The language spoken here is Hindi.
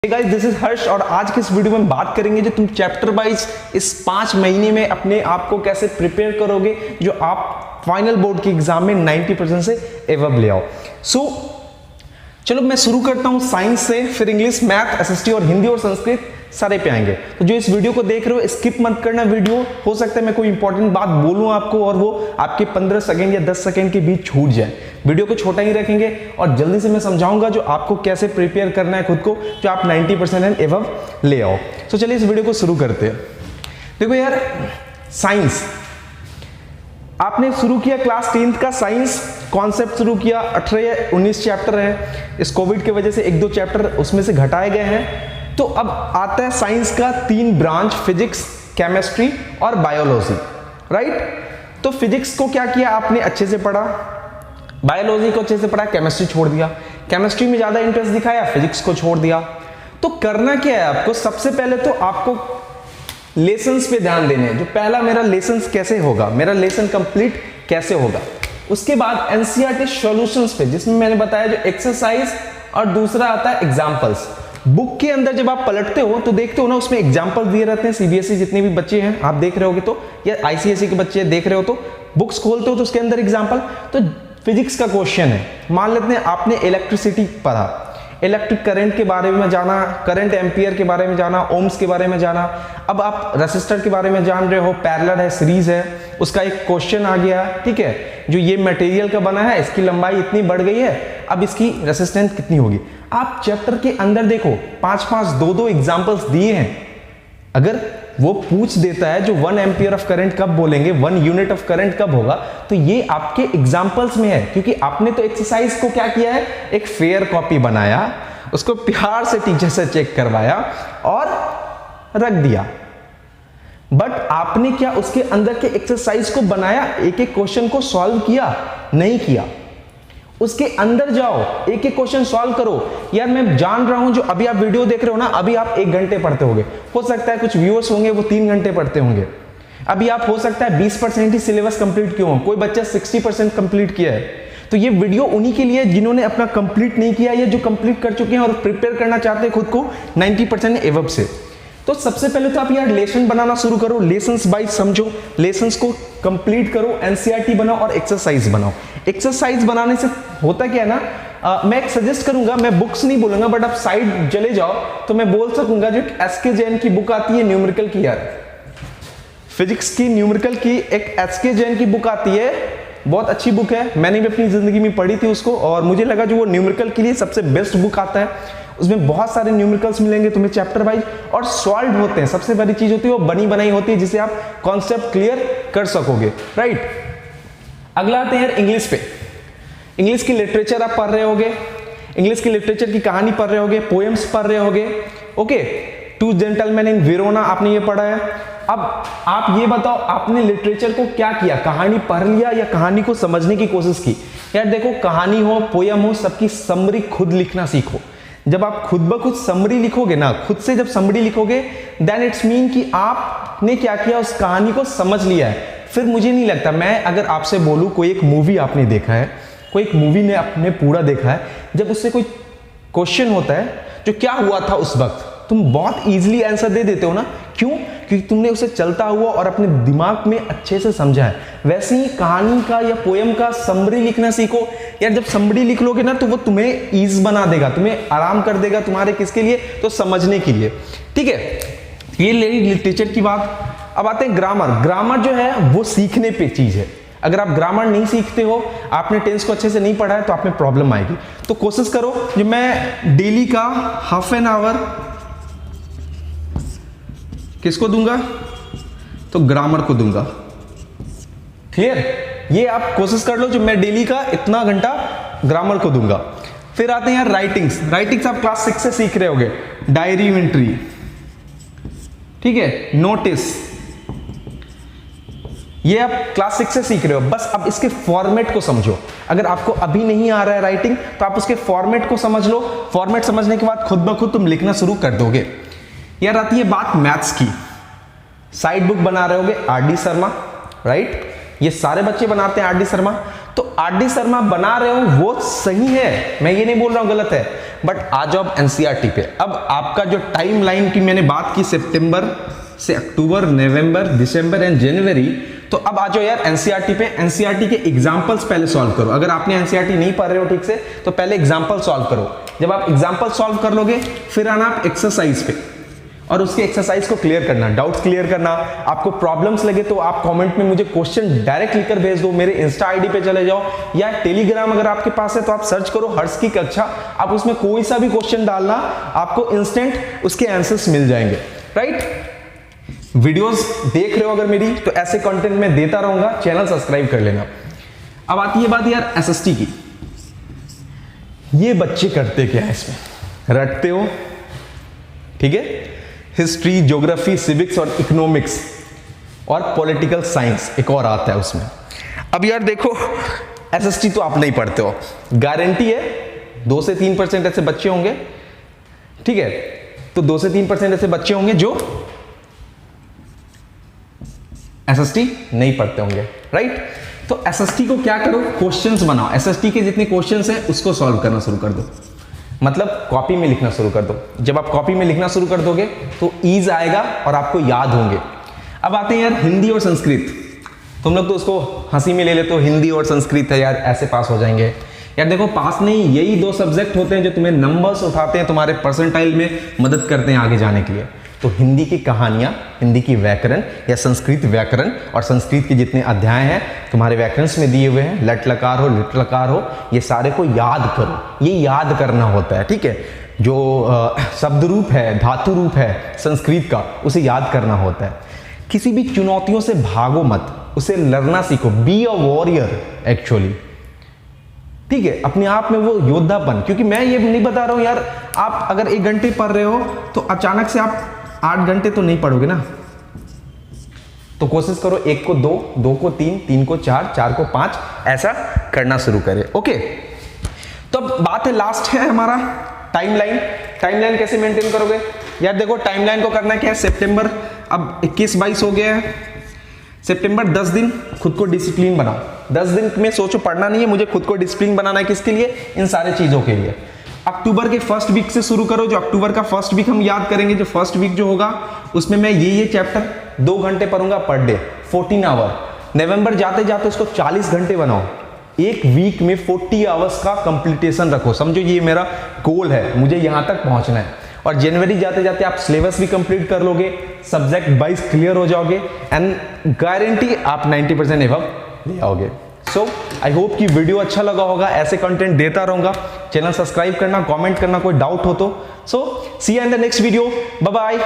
गाइस दिस इज हर्ष और आज के इस वीडियो में हम बात करेंगे जो तुम चैप्टर वाइज इस 5 महीने में अपने आप को कैसे प्रिपेयर करोगे जो आप फाइनल बोर्ड के एग्जाम में 90% से एवब ले आओ। चलो मैं शुरू करता हूं साइंस से, फिर इंग्लिश, मैथ, एसएसटी और हिंदी और संस्कृत सारे पे आएंगे। तो जो इस वीडियो को देख रहे हो स्किप मत करना वीडियो, हो सकता है मैं कोई इंपॉर्टेंट बात बोलूं आपको और वो आपके 15 सेकंड या 10 सेकंड के बीच छूट जाए। वीडियो को छोटा ही रखेंगे और जल्दी से मैं समझाऊंगा जो आपको कैसे प्रिपेयर करना है खुद को जो आप 90% एंड एबव ले आओ। तो चलिए इस वीडियो को शुरू करते हैं। देखो यार, साइंस आपने शुरू किया क्लास 10th का साइंस कॉन्सेप्ट शुरू किया, 18 या 19 चैप्टर है। इस कोविड की वजह से 1-2 चैप्टर उसमें से घटाए गए हैं। तो अब आता है साइंस का 3 ब्रांच, फिजिक्स, केमिस्ट्री और बायोलॉजी, राइट। तो फिजिक्स को क्या किया आपने, अच्छे से पढ़ा, बायोलॉजी को अच्छे से पढ़ा, केमिस्ट्री छोड़ दिया, केमिस्ट्री में ज्यादा इंटरेस्ट दिखाया, फिजिक्स को छोड़ दिया। तो करना क्या है आपको, सबसे पहले तो आपको लेसन्स पे ध्यान देने हैं। जो पहला मेरा लेसन्स कैसे होगा, मेरा लेसन कंप्लीट कैसे होगा। उसके बाद एनसीईआरटी सॉल्यूशंस पे, जिसमें मैंने बताया जो एक्सरसाइज और दूसरा आता है एग्जांपल्स। बुक के अंदर जब आप पलटते हो तो देखते हो ना, उसमें एग्जांपल दिए रहते हैं। सीबीएसई जितने भी बच्चे हैं आप देख रहे होगे तो, या आईसीएसई के बच्चे देख रहे हो तो बुक्स खोलते हो तो उसके अंदर एग्जांपल। तो फिजिक्स का क्वेश्चन है, मान लेते हैं आपने इलेक्ट्रिसिटी पढ़ा, इलेक्ट्रिक करंट के बारे में जाना, करंट एम्पियर के बारे में जाना, ओम्स के बारे में जाना। अब आप रेसिस्टर के बारे में जान रहे हो, पैरेलल है, सीरीज है, उसका एक क्वेश्चन आ गया, ठीक है, जो ये मटेरियल का बना है, इसकी लंबाई इतनी बढ़ गई है, अब इसकी रेसिस्टेंस कितनी होगी। आप चैप्टर के अंदर देखो 5-5, 2-2 एग्जांपल्स दिए हैं। अगर वो पूछ देता है जो 1 एम्पियर ऑफ करंट कब बोलेंगे, 1 यूनिट ऑफ करंट कब होगा, तो ये आपके एग्जांपल्स में है। क्योंकि आपने तो एक्सरसाइज को क्या किया है, एक फेयर कॉपी बनाया, उसको प्यार से टीचर से चेक करवाया और रख दिया। बट आपने क्या उसके अंदर के एक्सरसाइज को बनाया, एक एक क्वेश्चन को सॉल्व किया? नहीं किया। उसके अंदर जाओ, एक एक क्वेश्चन सॉल्व करो। यार मैं जान रहा हूं जो अभी आप वीडियो देख रहे हो ना, अभी आप 1 घंटे पढ़ते होंगे, हो सकता है कुछ व्यूअर्स होंगे वो 3 घंटे पढ़ते होंगे। अभी आप हो सकता है 20% ही सिलेबस कंप्लीट किया हो, कोई बच्चा 60% कंप्लीट किया है। तो ये वीडियो उन्हीं के लिए जिन्होंने अपना कंप्लीट नहीं किया या जो कंप्लीट कर चुके हैं और प्रिपेयर करना चाहते हैं खुद को 90% एवब से। तो सबसे पहले तो आप यार लेसन बनाना शुरू करो, लेसन्स वाइज समझो, लेसन्स को कंप्लीट करो, एनसीईआरटी बनाओ और एक्सरसाइज बनाओ। एक्सरसाइज बनाने से होता क्या है ना, मैं एक सजेस्ट करूंगा, मैं बुक्स नहीं बोलूंगा बट आप साइड चले जाओ तो मैं बोल सकूंगा जो एसके जैन की बुक आती है न्यूमेरिकल की, यार फिजिक्स की न्यूमेरिकल की एक एसके जैन की बुक आती है, बहुत अच्छी बुक है, मैंने भी अपनी जिंदगी में पढ़ी थी उसको और मुझे लगा जो वो न्यूमेरिकल के लिए सबसे बेस्ट बुक आता है। उसमें बहुत सारे न्यूमेरिकल्स मिलेंगे तुम्हें चैप्टर वाइज और सॉल्व होते हैं। सबसे बड़ी चीज होती है वो बनी बनाई होती है जिसे आप कॉन्सेप्ट क्लियर कर सकोगे, राइट। अगला आते हैं यार इंग्लिश पे। इंग्लिश की लिटरेचर आप पढ़ रहे होगे, इंग्लिश की लिटरेचर की कहानी पढ़ रहे होगे, पोएम्स पढ़ रहे होगे, ओके। 2 जेंटलमैन इन वेरोना आपने ये पढ़ा है। अब आप ये बताओ आपने लिटरेचर को क्या किया, कहानी पढ़ लिया या कहानी को समझने की कोशिश की। यार देखो, कहानी हो, पोयम हो, सबकी समरी खुद लिखना सीखो। जब आप खुद ब खुद समरी लिखोगे ना, खुद से जब समरी लिखोगे देन इट्स मीन कि आपने क्या किया, उस कहानी को समझ लिया है। फिर मुझे नहीं लगता, मैं अगर आपसे बोलूं कोई एक मूवी आपने देखा है, कोई एक मूवी ने आपने पूरा देखा है, जब उससे कोई क्वेश्चन होता है जो क्या हुआ था उस वक्त, तुम बहुत इजीली आंसर दे देते हो ना। क्यों? क्योंकि तुमने उसे चलता हुआ और अपने दिमाग में अच्छे से समझा है। वैसे ही कहानी का या पोयम का समरी लिखना सीखो। यार जब समरी लिख लोगे ना तो वो तुम्हें ईज बना देगा, तुम्हें आराम कर देगा, तुम्हारे किसके लिए, तो समझने के लिए, ठीक है। ये लेडी लिटरेचर की बात। अब आते हैं ग्रामर। ग्रामर जो है वो सीखने पे चीज है। अगर आप ग्रामर नहीं सीखते हो, आपने टेंस को अच्छे से नहीं पढ़ा है तो आप में प्रॉब्लम आएगी। तो कोशिश करो, जो मैं डेली का हाफ एन आवर किसको दूंगा, तो ग्रामर को दूंगा, क्लियर। ये आप कोशिश कर लो जो मैं डेली का इतना घंटा ग्रामर को दूंगा। फिर आते हैं यार राइटिंग्स। राइटिंग्स आप क्लास 6 से सीख रहे होगे, डायरी एंट्री, ठीक है, नोटिस, ये आप क्लास 6 से सीख रहे हो। बस अब इसके फॉर्मेट को समझो। अगर आपको अभी नहीं आ रहा है राइटिंग तो आप उसके फॉर्मेट को समझ लो। फॉर्मेट समझने के बाद खुद ब खुद तुम लिखना शुरू कर दोगे। यार आती है बात मैथ्स की। साइड बुक बना रहे होगे आरडी शर्मा, राइट। ये सारे बच्चे बनाते हैं आर डी शर्मा, तो आर डी शर्मा बना रहे हो वो सही है, मैं ये नहीं बोल रहा हूं गलत है, बट आ जाओ अब एनसीईआरटी पे। अब आपका जो टाइम लाइन की मैंने बात की सितंबर से अक्टूबर, नवंबर, दिसंबर एंड जनवरी, तो अब आ जाओ यार एनसीईआरटी पे। एनसीईआरटी के एग्जांपल्स पहले सॉल्व करो। अगर आपने एनसीईआरटी नहीं पढ़ रहे हो ठीक से तो पहले एग्जांपल सॉल्व करो। जब आप एग्जांपल सॉल्व कर लोगे फिर आना आप एक्सरसाइज पे और उसके एक्सरसाइज को क्लियर करना, डाउट्स क्लियर करना। आपको प्रॉब्लम्स लगे तो आप कमेंट में मुझे क्वेश्चन डायरेक्ट लिखकर भेज दो। मेरे इंस्टा आईडी पे चले जाओ या टेलीग्राम अगर आपके पास है तो आप सर्च करो हर्ष की कक्षा, आप उसमें कोई सा भी क्वेश्चन डालना, आपको इंस्टेंट उसके आंसर्स मिल जाएंगे, राइट। वीडियोस देख रहे हो अगर मेरी तो ऐसे कंटेंट मैं देता रहूंगा, चैनल सब्सक्राइब कर लेना। अब आती है बात यार एसएसटी की। ये बच्चे करते क्या है इसमें, रटते हो, ठीक है। हिस्ट्री, ज्योग्राफी, सिविक्स और इकोनॉमिक्स और पॉलिटिकल साइंस एक और आता है उसमें। अब यार देखो एसएसटी तो आप नहीं पढ़ते हो, गारंटी है 2 से 3% ऐसे बच्चे होंगे, ठीक है। तो 2 से 3% ऐसे बच्चे होंगे जो एसएसटी नहीं पढ़ते होंगे, राइट। तो एसएसटी को क्या करो, क्वेश्चंस बनाओ। एसएसटी के जितने क्वेश्चंस हैं उसको सॉल्व करना शुरू कर दो, मतलब कॉपी में लिखना शुरू कर दो। जब आप कॉपी में लिखना शुरू कर दोगे तो ईज आएगा और आपको याद होंगे। अब आते हैं यार हिंदी और संस्कृत। तुम लोग तो उसको हंसी में ले लेते हो, हिंदी और संस्कृत है यार ऐसे पास हो जाएंगे। यार देखो पास नहीं, यही 2 सब्जेक्ट होते हैं जो तुम्हें नंबर्स उठाते हैं, तुम्हारे परसेंटाइल में मदद करते हैं आगे जाने के लिए। तो हिंदी की कहानियां, हिंदी की व्याकरण या संस्कृत व्याकरण और संस्कृत के जितने अध्याय हैं तुम्हारे व्याकरणस में दिए हुए हैं, लट लकार हो, लिट लकार हो, ये सारे को याद करो। ये याद करना होता है, ठीक है। जो शब्द रूप है, धातु रूप है संस्कृत का, उसे याद करना होता है। किसी भी चुनौतियों से भागो मत, उसे लड़ना सीखो। बी अ वॉरियर एक्चुअली, ठीक है। अपने आप में वो योद्धापन, क्योंकि मैं ये नहीं बता रहा हूं यार आप अगर 1 घंटे पढ़ रहे हो तो अचानक से आप 8 घंटे तो नहीं पढ़ोगे ना। तो कोशिश करो 1 को 2, 2 को 3, 3 को 4, 4 को 5, ऐसा करना शुरू करें, ओके। तो अब बात है, लास्ट है हमारा टाइमलाइन। टाइमलाइन कैसे मेंटेन करोगे यार, देखो टाइमलाइन को करना क्या है, सितंबर अब 21-22 हो गया है, सितंबर 10 दिन खुद को डिसिप्लिन बनाओ। 10 दिन में सोचो पढ़ना नहीं है, मुझे खुद को डिसिप्लिन बनाना है, किसके लिए, इन सारे चीजों के लिए। अक्टूबर के फर्स्ट वीक से शुरू करो, जो अक्टूबर का फर्स्ट वीक हम याद करेंगे, जो फर्स्ट वीक जो होगा उसमें मैं ये चैप्टर 2 घंटे पढ़ूंगा पर डे, 14 आवर। नवंबर जाते जाते उसको 40 घंटे बनाओ, एक वीक में 40 आवर्स का कंप्लीटेशन रखो, समझो ये मेरा गोल है, मुझे यहां तक पहुंचना है। और जनवरी जाते जाते आप सिलेबस भी कंप्लीट कर लोगे, सब्जेक्ट वाइज क्लियर हो जाओगे एंड गारंटी आप 90% एबव ले आओगे। सो आई होप कि वीडियो अच्छा लगा होगा, ऐसे कंटेंट देता रहूंगा। चैनल सब्सक्राइब करना, कमेंट करना, कोई डाउट हो तो। So see you in the next video, bye bye.